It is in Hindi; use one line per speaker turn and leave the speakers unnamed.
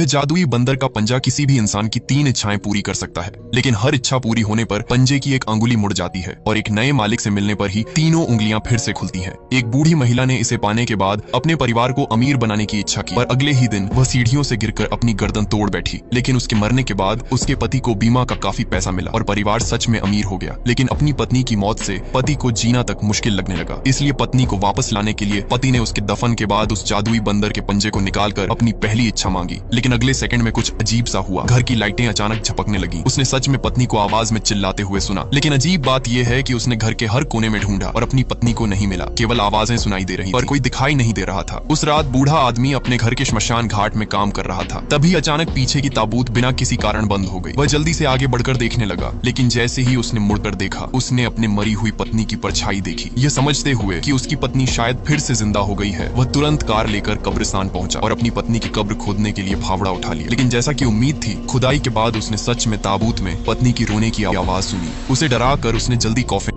यह जादुई बंदर का पंजा किसी भी इंसान की 3 इच्छाएं पूरी कर सकता है, लेकिन हर इच्छा पूरी होने पर पंजे की एक अंगुली मुड़ जाती है और एक नए मालिक से मिलने पर ही तीनों उंगलियां फिर से खुलती हैं। एक बूढ़ी महिला ने इसे पाने के बाद अपने परिवार को अमीर बनाने की इच्छा की, पर अगले ही दिन वह सीढ़ियों से गिरकर अपनी गर्दन तोड़ बैठी। लेकिन उसके मरने के बाद उसके पति को बीमा का काफी पैसा मिला और परिवार सच में अमीर हो गया। लेकिन अपनी पत्नी की मौत से पति को जीना तक मुश्किल लगने लगा, इसलिए पत्नी को वापस लाने के लिए पति ने उसके दफन के बाद उस जादुई बंदर के पंजे को निकालकर अपनी पहली इच्छा मांगी। लेकिन अगले सेकंड में कुछ अजीब सा हुआ, घर की लाइटें अचानक झपकने लगी। उसने सच में पत्नी को आवाज में चिल्लाते हुए सुना, लेकिन अजीब बात यह है कि उसने घर के हर कोने में ढूंढा और अपनी पत्नी को नहीं मिला। केवल आवाजें सुनाई दे रही पर कोई दिखाई नहीं दे रहा था। उस रात बूढ़ा आदमी अपने घर के श्मशान घाट में काम कर रहा था, तभी अचानक पीछे की ताबूत बिना किसी कारण बंद हो गई। वह जल्दी से आगे बढ़कर देखने लगा, लेकिन जैसे ही उसने मुड़कर देखा, उसने अपने मरी हुई पत्नी की परछाई देखी। यह समझते हुए कि उसकी पत्नी शायद फिर से जिंदा हो गई है, वह तुरंत कार लेकर कब्रिस्तान पहुंचा और अपनी पत्नी की कब्र खोदने के लिए फावड़ा उठा लिया। लेकिन जैसा कि उम्मीद थी, खुदाई के बाद उसने सच में ताबूत में पत्नी की रोने की आवाज सुनी। उसे डरा कर उसने जल्दी कॉफिन